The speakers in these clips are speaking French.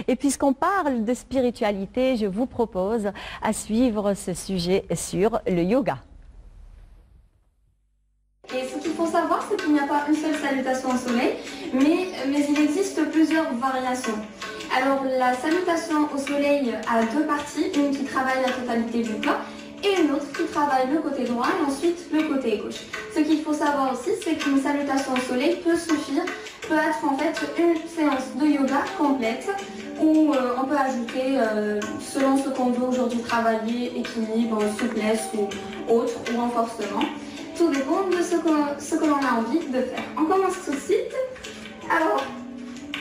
Et puisqu'on parle de spiritualité, je vous propose à suivre ce sujet sur le yoga. Et ce qu'il faut savoir, c'est qu'il n'y a pas une seule salutation au soleil, mais il existe plusieurs variations. Alors la salutation au soleil a deux parties, une qui travaille la totalité du corps et une autre qui travaille le côté droit et ensuite le côté gauche. Ce qu'il faut savoir aussi, c'est qu'une salutation au soleil peut suffire, peut être en fait une séance de yoga complète où on peut ajouter, selon ce qu'on veut aujourd'hui travailler, équilibre, souplesse ou autre, ou renforcement. Tout dépend de ce que l'on a envie de faire. On commence tout de suite. Alors,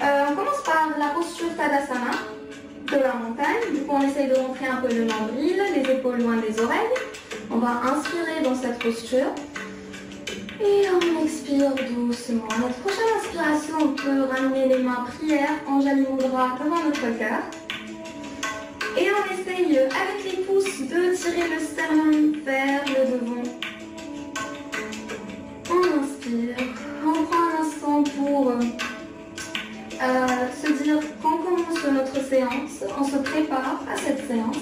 on commence par la posture Tadasana de la montagne. Du coup, on essaye de rentrer un peu le nombril, les épaules loin des oreilles. On va inspirer dans cette posture. Et on expire doucement. À notre prochaine inspiration, on peut ramener les mains prière, Anjali Mudra devant notre cœur. Et on essaye avec les pouces de tirer le sternum vers le devant. On inspire. On prend un instant pour se dire qu'on commence notre séance, on se prépare à cette séance.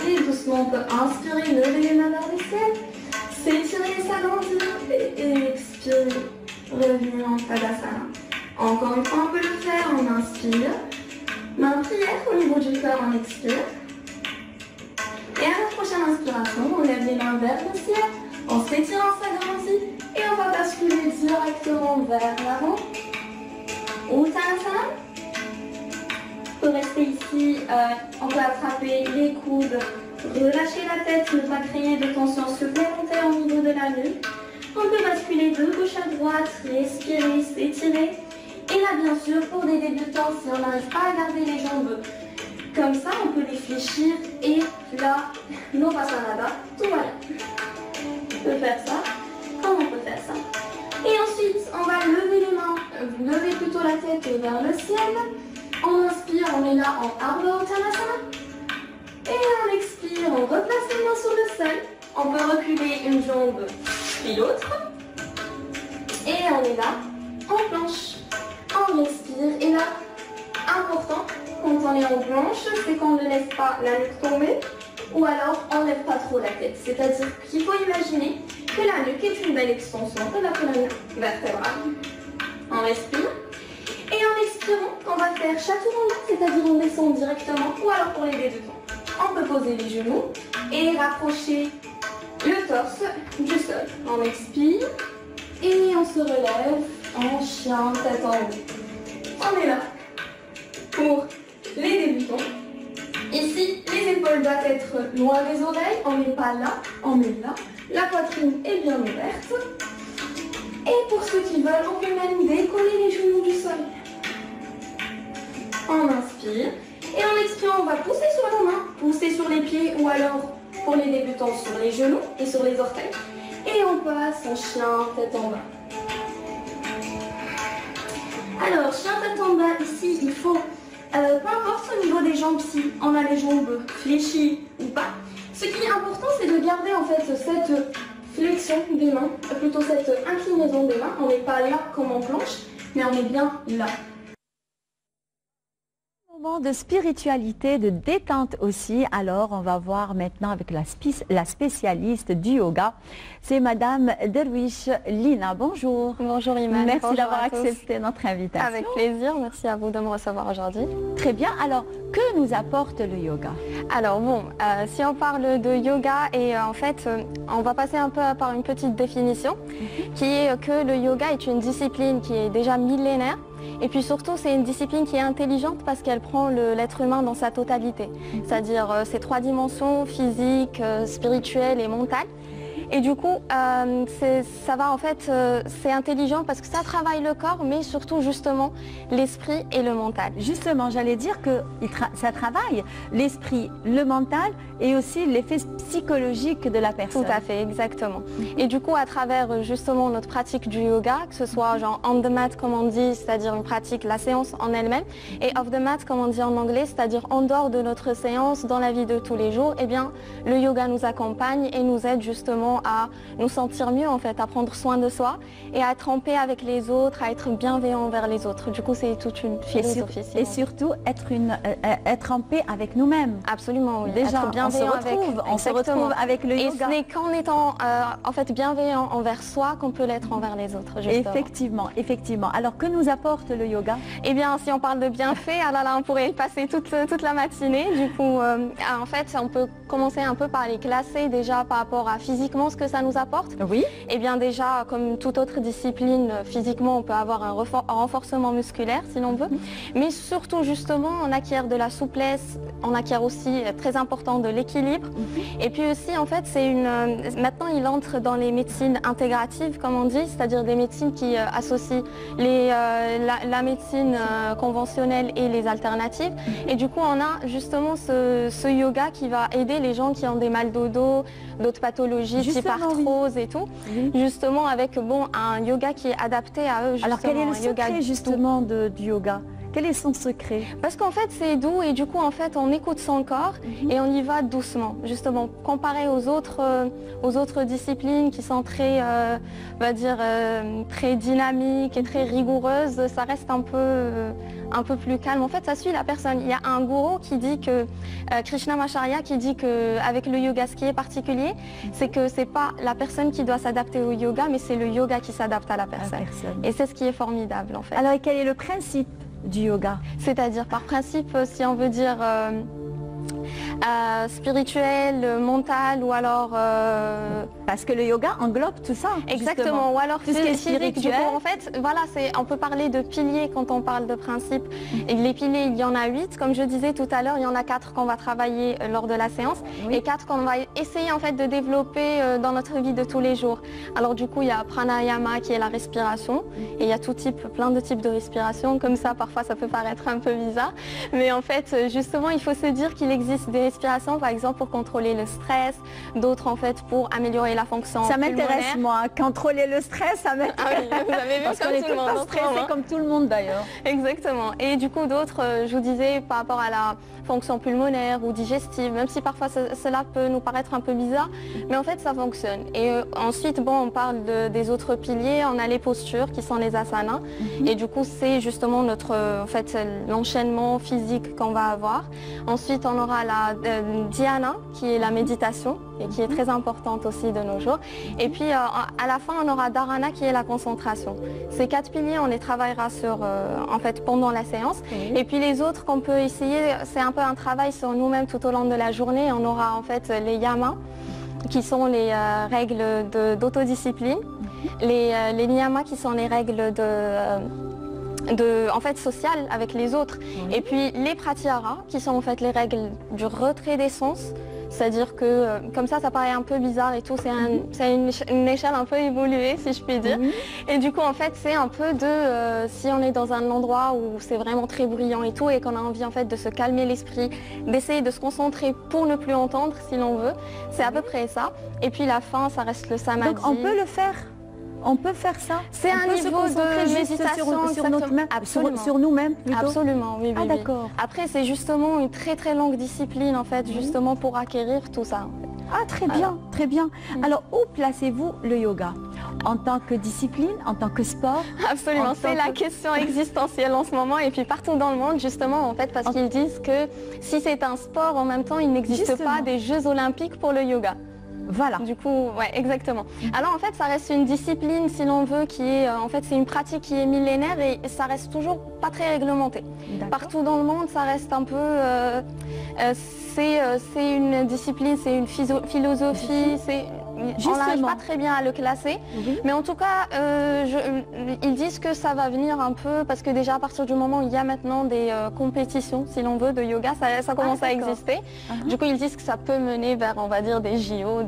Et doucement, on peut inspirer, lever les mains vers le ciel, s'étirer, s'agrandir et expirer, revenir en Tadasana. Encore une fois, on peut le faire, on inspire. Main prière au niveau du cœur, on expire. Et à la prochaine inspiration, on lève les mains vers le ciel, on s'étire, on s'agrandit et on va basculer directement vers l'avant. Uttanasana. On peut rester ici, on peut attraper les coudes, relâcher la tête, ne pas créer de tension supplémentaire au niveau de la nuque. On peut basculer de gauche à droite, respirer, s'étirer. Et là, bien sûr, pour des débutants, si on n'arrive pas à garder les jambes comme ça, on peut les fléchir et là, no pasa nada, tout va bien. On peut faire ça, comme on peut faire ça. Et ensuite, on va lever les mains, lever plutôt la tête vers le ciel. On inspire, on est là en Ardha Uttanasana. Et on expire, on replace les mains sur le sol. On peut reculer une jambe puis l'autre. Et on est là, en planche. On respire. Et là, important, quand on est en planche, c'est qu'on ne laisse pas la nuque tomber. Ou alors, on ne lève pas trop la tête. C'est-à-dire qu'il faut imaginer que la nuque est une belle extension de la colonne vertébrale. On respire. Et en expirant, on va faire chaturanga, c'est-à-dire on descend directement, ou alors pour les débutants, on peut poser les genoux et rapprocher le torse du sol. On expire et on se relève en chien, tête en haut. On est là pour les débutants. Ici, les épaules doivent être loin des oreilles, on n'est pas là, on est là. La poitrine est bien ouverte. Et pour ceux qui veulent, on peut même décoller les genoux du sol. On inspire. Et en expirant, on va pousser sur la main, pousser sur les pieds ou alors, pour les débutants, sur les genoux et sur les orteils. Et on passe en chien, tête en bas. Alors, chien, tête en bas, ici, il faut, peu importe au niveau des jambes, si on a les jambes fléchies ou pas, ce qui est important, c'est de garder en fait cette flexion des mains, plutôt cette inclinaison des mains. On n'est pas là comme en planche, mais on est bien là. Moment de spiritualité, de détente aussi. Alors, on va voir maintenant avec la spécialiste du yoga. C'est Madame Derwish Lina. Bonjour. Bonjour Iman. Merci d'avoir accepté notre invitation. Avec plaisir. Merci à vous de me recevoir aujourd'hui. Très bien. Alors, que nous apporte le yoga? Alors bon, si on parle de yoga, et en fait, on va passer un peu par une petite définition, qui est que le yoga est une discipline qui est déjà millénaire. Et puis surtout, c'est une discipline qui est intelligente parce qu'elle prend l'être humain dans sa totalité, c'est-à-dire ses trois dimensions, physique, spirituelle et mentale. Et du coup, ça va en fait, c'est intelligent parce que ça travaille le corps, mais surtout justement l'esprit et le mental. Justement, j'allais dire que ça travaille l'esprit, le mental et aussi l'effet psychologique de la personne. Tout à fait, exactement. Et du coup, à travers justement notre pratique du yoga, que ce soit genre on the mat comme on dit, c'est-à-dire une pratique, la séance en elle-même, et off the mat comme on dit en anglais, c'est-à-dire en dehors de notre séance, dans la vie de tous les jours, eh bien, le yoga nous accompagne et nous aide justement justement à nous sentir mieux en fait, à prendre soin de soi et à être en paix avec les autres, à être bienveillant envers les autres. Du coup, c'est toute une philosophie. Et surtout être en paix avec nous-mêmes. Absolument, oui. Déjà, on se retrouve avec le yoga. Et ce n'est qu'en étant en fait bienveillant envers soi qu'on peut l'être envers les autres. Justement. Effectivement. Alors, que nous apporte le yoga? Eh bien, si on parle de bienfaits, ah là là, on pourrait y passer toute la matinée. Du coup, en fait, on peut commencer un peu par les classer déjà par rapport à physiquement ce que ça nous apporte. Oui. Eh bien, déjà, comme toute autre discipline, physiquement, on peut avoir un renforcement musculaire si l'on veut. Mais surtout, justement, on acquiert de la souplesse, on acquiert aussi, très important, de l'équilibre. Et puis aussi, en fait, maintenant, il entre dans les médecines intégratives, comme on dit, c'est-à-dire des médecines qui associent la médecine conventionnelle et les alternatives. Et du coup, on a justement ce yoga qui va aider les gens qui ont des mal de dos, d'autres pathologies, type arthrose et tout. Justement, avec un yoga qui est adapté à eux. Alors, quel est le secret justement du yoga? Quel est son secret? Parce qu'en fait c'est doux et du coup en fait on écoute son corps et on y va doucement. Justement, comparé aux autres disciplines qui sont très, on va dire, très dynamiques et très rigoureuses, ça reste un peu plus calme. En fait ça suit la personne. Il y a un gourou qui dit que, Krishnamacharya, qui dit qu'avec le yoga ce qui est particulier, c'est que c'est pas la personne qui doit s'adapter au yoga, mais c'est le yoga qui s'adapte à la personne. Et c'est ce qui est formidable en fait. Alors quel est le principe du yoga? C'est-à-dire par principe, si on veut dire spirituel, mental ou alors... Parce que le yoga englobe tout ça. Exactement, justement. Ou alors tout ce qui est spirituel. En fait, voilà, on peut parler de piliers quand on parle de principes. Et les piliers, il y en a 8. Comme je disais tout à l'heure, il y en a 4 qu'on va travailler lors de la séance et 4 qu'on va essayer en fait de développer dans notre vie de tous les jours. Alors du coup, il y a pranayama qui est la respiration et il y a plein de types de respiration. Comme ça, parfois, ça peut paraître un peu bizarre. Mais en fait, justement, il faut se dire qu'il existe des respirations, par exemple, pour contrôler le stress, d'autres en fait pour améliorer la fonction pulmonaire. Ça m'intéresse, moi. Contrôler le stress, ça m'intéresse. Ah oui, vous avez vu. Parce qu'on est tout le monde stressé comme tout le monde d'ailleurs. Exactement. Et du coup, d'autres, je vous disais, par rapport à la fonction pulmonaire ou digestive, même si parfois cela peut nous paraître un peu bizarre, mais en fait ça fonctionne. Et ensuite, on parle des autres piliers, on a les postures qui sont les asanas, et du coup c'est justement l'enchaînement physique qu'on va avoir. Ensuite on aura la dhyana qui est la méditation et qui est très importante aussi de nos jours. Et puis à la fin on aura dharana qui est la concentration. Ces 4 piliers on les travaillera pendant la séance. Et puis les autres qu'on peut essayer, c'est un peu un travail sur nous-mêmes tout au long de la journée. On aura en fait les yamas qui sont les règles d'autodiscipline, les niyamas qui sont les règles sociales avec les autres, et puis les pratyaharas qui sont en fait les règles du retrait des sens. C'est-à-dire que, comme ça paraît un peu bizarre et tout, c'est une échelle un peu évoluée, si je puis dire. Et du coup, en fait, c'est un peu si on est dans un endroit où c'est vraiment très bruyant et tout, et qu'on a envie, en fait, de se calmer l'esprit, d'essayer de se concentrer pour ne plus entendre, si l'on veut. C'est à peu près ça. Et puis, la fin, ça reste le samadhi. Donc, on peut le faire? On peut faire ça? C'est un niveau de méditation sur nous-mêmes plutôt? Absolument, oui. Ah, d'accord. Après, c'est justement une très très longue discipline en fait, justement pour acquérir tout ça. Ah, très bien, très bien. Alors, où placez-vous le yoga? En tant que discipline, en tant que sport? Absolument, c'est la question existentielle en ce moment et puis partout dans le monde justement en fait parce qu'ils disent que si c'est un sport en même temps, il n'existe pas des Jeux Olympiques pour le yoga. Voilà. Du coup, ouais, exactement. Alors en fait, ça reste une discipline, si l'on veut, qui est, en fait, c'est une pratique qui est millénaire et ça reste toujours pas très réglementé. Partout dans le monde, ça reste un peu, c'est une discipline, c'est une philosophie, on n'arrive pas très bien à le classer, mais en tout cas, ils disent que ça va venir un peu, parce que déjà à partir du moment où il y a maintenant des compétitions, si l'on veut, de yoga, ça commence à exister. Du coup, ils disent que ça peut mener vers, on va dire, des JO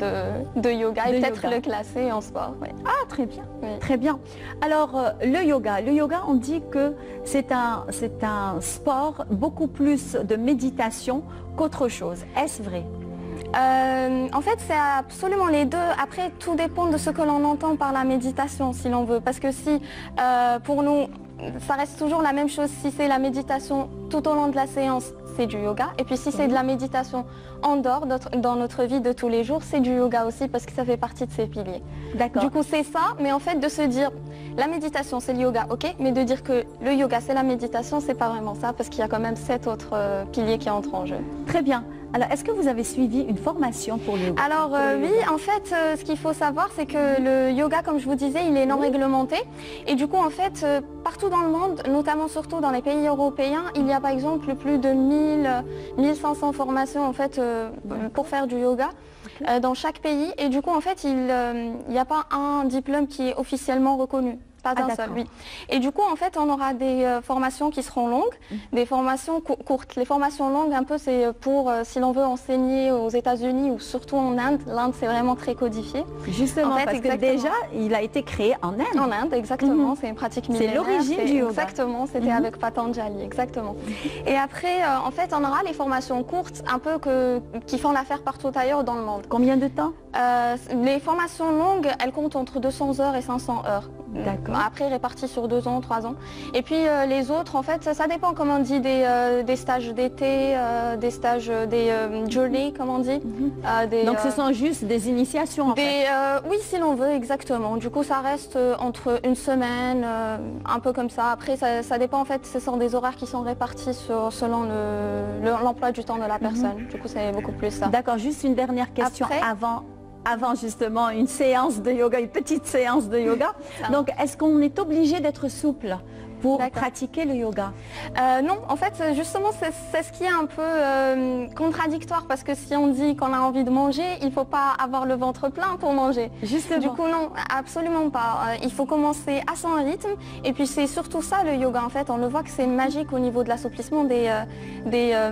de yoga et peut-être le classer en sport. Ah, très bien, très bien. Alors, le yoga, on dit que c'est un sport beaucoup plus de méditation qu'autre chose. Est-ce vrai? En fait, c'est absolument les deux. Après, tout dépend de ce que l'on entend par la méditation, si l'on veut. Parce que si, pour nous, ça reste toujours la même chose. Si c'est la méditation tout au long de la séance, c'est du yoga. Et puis si c'est de la méditation en dehors, dans notre vie de tous les jours, c'est du yoga aussi parce que ça fait partie de ses piliers. D'accord. Du coup, c'est ça, mais en fait, de se dire, la méditation, c'est le yoga, ok, mais de dire que le yoga, c'est la méditation, c'est pas vraiment ça parce qu'il y a quand même 7 autres piliers qui entrent en jeu. Très bien. Alors, est-ce que vous avez suivi une formation pour le yoga? Alors oui, en fait, ce qu'il faut savoir, c'est que le yoga, comme je vous disais, il est non réglementé. Et du coup, en fait, partout dans le monde, notamment surtout dans les pays européens, il y a par exemple plus de 1500 formations en fait, pour faire du yoga dans chaque pays. Et du coup, en fait, il n'y a pas un diplôme qui est officiellement reconnu. Pas un seul, oui. Et du coup, en fait, on aura des formations qui seront longues, des formations courtes. Les formations longues, un peu, c'est pour, si l'on veut enseigner aux États-Unis ou surtout en Inde. L'Inde, c'est vraiment très codifié. Justement, en fait, parce que déjà, il a été créé en Inde. En Inde, exactement. C'est une pratique millénaire. C'est l'origine du yoga. Exactement, c'était avec Patanjali, exactement. Et après, en fait, on aura les formations courtes, un peu qui font l'affaire partout ailleurs dans le monde. Combien de temps? Les formations longues, elles comptent entre 200 heures et 500 heures. D'accord. Après, réparties sur 2 ans, 3 ans. Et puis les autres, en fait, ça dépend, comme on dit, des stages d'été, des stages, des journées, comme on dit. Donc ce sont juste des initiations, en fait. Oui, si l'on veut, exactement. Du coup, ça reste entre une semaine, un peu comme ça. Après, ça dépend, en fait, ce sont des horaires qui sont répartis selon l'emploi du temps de la personne. Du coup, c'est beaucoup plus ça. D'accord, juste une dernière question avant justement une séance de yoga, une petite séance de yoga. Donc, est-ce qu'on est obligé d'être souple pour pratiquer le yoga? Non, en fait, justement, c'est ce qui est un peu contradictoire parce que si on dit qu'on a envie de manger, il ne faut pas avoir le ventre plein pour manger. Justement. Du coup, non, absolument pas. Il faut commencer à son rythme et puis c'est surtout ça le yoga, en fait. On le voit que c'est magique au niveau de l'assouplissement des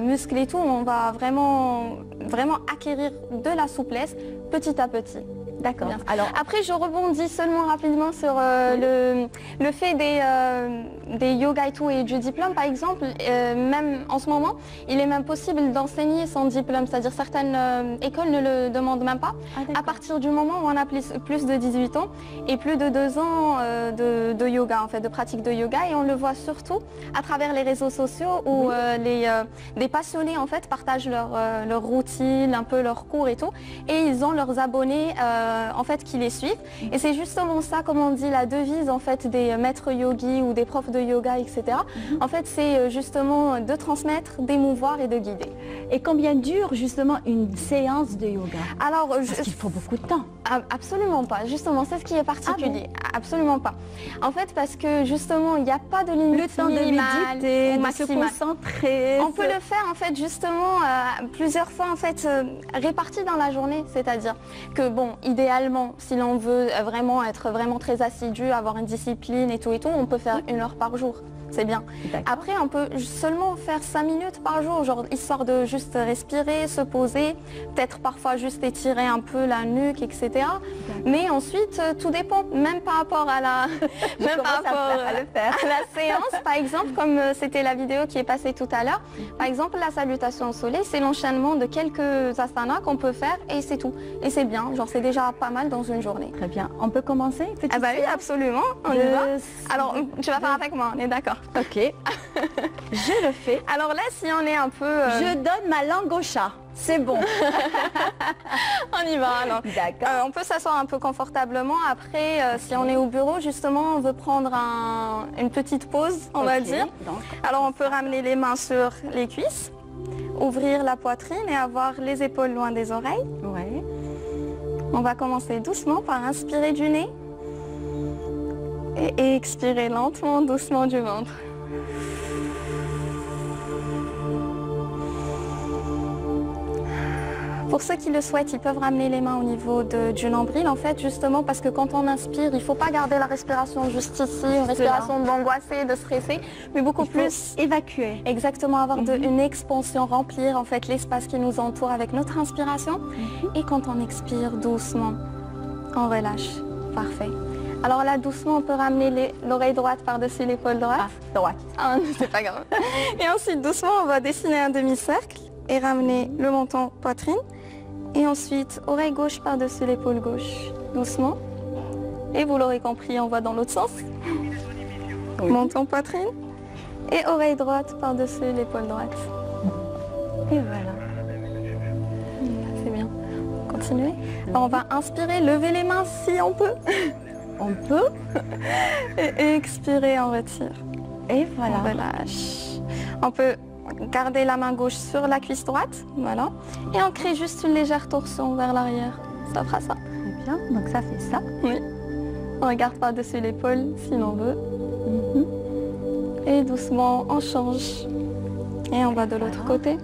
muscles et tout. On va vraiment acquérir de la souplesse petit à petit. D'accord. Alors après, je rebondis seulement rapidement sur le fait des yoga et tout et du diplôme. Par exemple, même en ce moment, il est même possible d'enseigner sans diplôme. C'est-à-dire certaines écoles ne le demandent même pas. À partir du moment où on a plus de 18 ans et plus de 2 ans de yoga, en fait, de pratique de yoga. Et on le voit surtout à travers les réseaux sociaux où des passionnés en fait partagent leur routine, un peu leurs cours et tout. Et ils ont leurs abonnés en fait qui les suivent. Et c'est justement ça, comme on dit, la devise en fait des maîtres yogis ou des profs de yoga, etc. En fait, c'est justement de transmettre, d'émouvoir et de guider. Et combien dure justement une séance de yoga? Alors, parce qu'il faut beaucoup de temps. Absolument pas. Justement, c'est ce qui est particulier. Absolument pas. En fait, parce que justement, il n'y a pas de limite. Le temps de méditer, de se concentrer. On peut le faire en fait justement plusieurs fois en fait répartis dans la journée. C'est-à-dire que bon, idéalement, si l'on veut vraiment être vraiment très assidu, avoir une discipline et tout, on peut faire 1 heure par jour. C'est bien. Après, on peut seulement faire 5 minutes par jour, genre, histoire de juste respirer, se poser, peut-être parfois juste étirer un peu la nuque, etc. Mais ensuite, tout dépend, même par rapport à la, à la séance, par exemple, comme c'était la vidéo qui est passée tout à l'heure. Par exemple, la salutation au soleil, c'est l'enchaînement de quelques asanas qu'on peut faire et c'est tout. Et c'est bien, genre c'est déjà pas mal dans une journée. Très bien. On peut commencer? Ah bah oui, absolument. On y va. Alors, tu vas faire avec moi, on est d'accord. Ok. Je le fais. Alors là, si on est un peu... Je donne ma langue au chat. C'est bon. On y va alors. D'accord. On peut s'asseoir un peu confortablement. Après, si on est au bureau, justement, on veut prendre une petite pause, on va dire. Donc, alors on peut ramener les mains sur les cuisses, ouvrir la poitrine et avoir les épaules loin des oreilles. Ouais. On va commencer doucement par inspirer du nez et expirer lentement, doucement du ventre. Pour ceux qui le souhaitent, ils peuvent ramener les mains au niveau du nombril, en fait, justement parce que quand on inspire, il ne faut pas garder la respiration juste ici, une respiration d'angoissé, de stressé, mais beaucoup plus évacuer. Exactement, avoir une expansion, remplir en fait l'espace qui nous entoure avec notre inspiration. Et quand on expire doucement, on relâche. Parfait. Alors là, doucement, on peut ramener l'oreille droite par-dessus l'épaule droite. Ah, droite. Ah, c'est pas grave. Et ensuite, doucement, on va dessiner un demi-cercle et ramener le menton poitrine. Et ensuite, oreille gauche par-dessus l'épaule gauche, doucement. Et vous l'aurez compris, on va dans l'autre sens. Oui. menton, poitrine. Et oreille droite par-dessus l'épaule droite. Et voilà. C'est bien. Continuez. On va inspirer, lever les mains si on peut. On peut. Et expirer, on retire. Et voilà. On relâche. On peut garder la main gauche sur la cuisse droite. Voilà. Et on crée juste une légère torsion vers l'arrière. Ça fera ça. Très bien. Donc ça fait ça. Oui. On regarde par-dessus l'épaule si l'on veut. Et doucement, on change. Et on va de l'autre côté.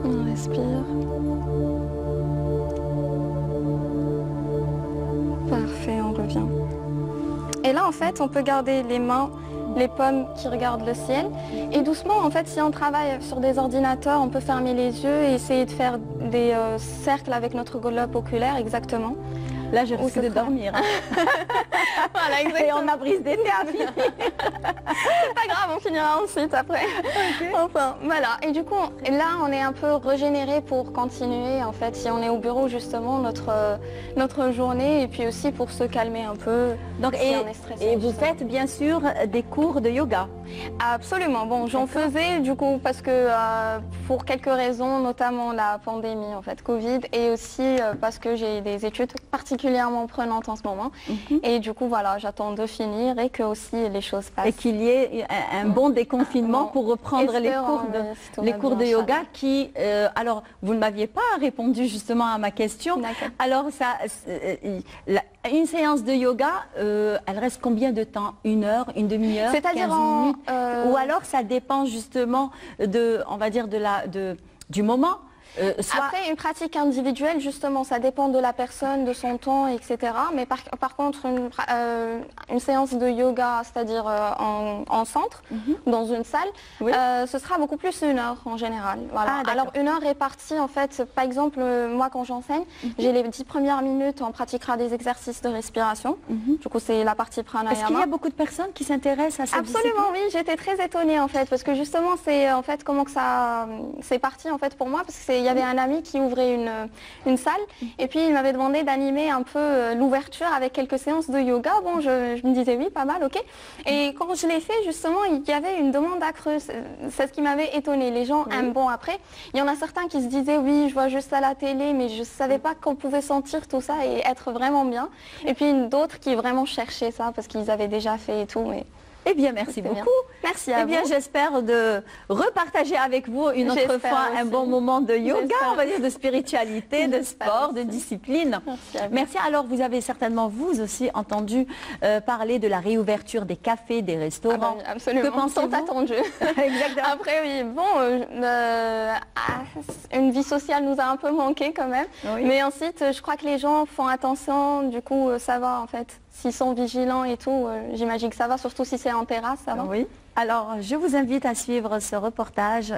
On respire. Parfait, on revient. Et là, en fait, on peut garder les mains, les paumes qui regardent le ciel. Et doucement, en fait, si on travaille sur des ordinateurs, on peut fermer les yeux et essayer de faire des cercles avec notre globe oculaire, exactement. Là, je risque de dormir. Voilà, exactement. Et on a brise des nez à finir. C'est pas grave, on finira ensuite après. Okay. Enfin, voilà. Et du coup, là, on est un peu régénéré pour continuer, en fait, si on est au bureau, justement, notre journée, et puis aussi pour se calmer un peu. Donc, si on est stressé, et vous justement. faites bien sûr des cours de yoga. Absolument. Bon, j'en faisais du coup parce que pour quelques raisons, notamment la pandémie en fait, Covid, et aussi parce que j'ai des études particulièrement prenantes en ce moment. Et du coup, voilà, j'attends de finir et que aussi les choses passent. Et qu'il y ait un bon déconfinement pour reprendre les cours de yoga qui... alors, vous ne m'aviez pas répondu justement à ma question. Alors, une séance de yoga, elle reste combien de temps? Une heure, une demi-heure? C'est-à-dire Ou alors ça dépend justement de, on va dire, du moment. Après, une pratique individuelle, justement, ça dépend de la personne, de son temps, etc. Mais par contre, une séance de yoga, c'est-à-dire en centre, dans une salle, ce sera beaucoup plus une heure en général. Voilà. Alors, une heure répartie, en fait, par exemple, moi, quand j'enseigne, j'ai les 10 premières minutes, on pratiquera des exercices de respiration. Du coup, c'est la partie pranayama. Est-ce qu'il y a beaucoup de personnes qui s'intéressent à cette discipline? Absolument, oui. J'étais très étonnée, en fait, parce que justement, c'est en fait comment que ça c'est parti, en fait, pour moi, parce que il y avait un ami qui ouvrait une salle et puis il m'avait demandé d'animer un peu l'ouverture avec quelques séances de yoga. Bon, je me disais oui, pas mal, ok. Et quand je l'ai fait, justement, il y avait une demande accrue. C'est ce qui m'avait étonnée. Les gens aiment. Bon, après, il y en a certains qui se disaient oui, je vois juste à la télé, mais je savais pas qu'on pouvait sentir tout ça et être vraiment bien. Et puis d'autres qui vraiment cherchaient ça parce qu'ils avaient déjà fait et tout. Mais... Eh bien, merci beaucoup. Merci à vous. Eh bien, j'espère de repartager avec vous une autre fois un bon moment de yoga, on va dire de spiritualité, de sport, de discipline. Merci. Alors, vous avez certainement, vous aussi, entendu parler de la réouverture des cafés, des restaurants. Absolument. Que pensez-vous? Tant attendu. Exactement. Après, oui, bon, une vie sociale nous a un peu manqué quand même. Oui. Mais ensuite, je crois que les gens font attention, du coup, ça va en fait. S'ils sont vigilants et tout, j'imagine que ça va, surtout si c'est en terrasse, ça va. Oui. Alors, je vous invite à suivre ce reportage.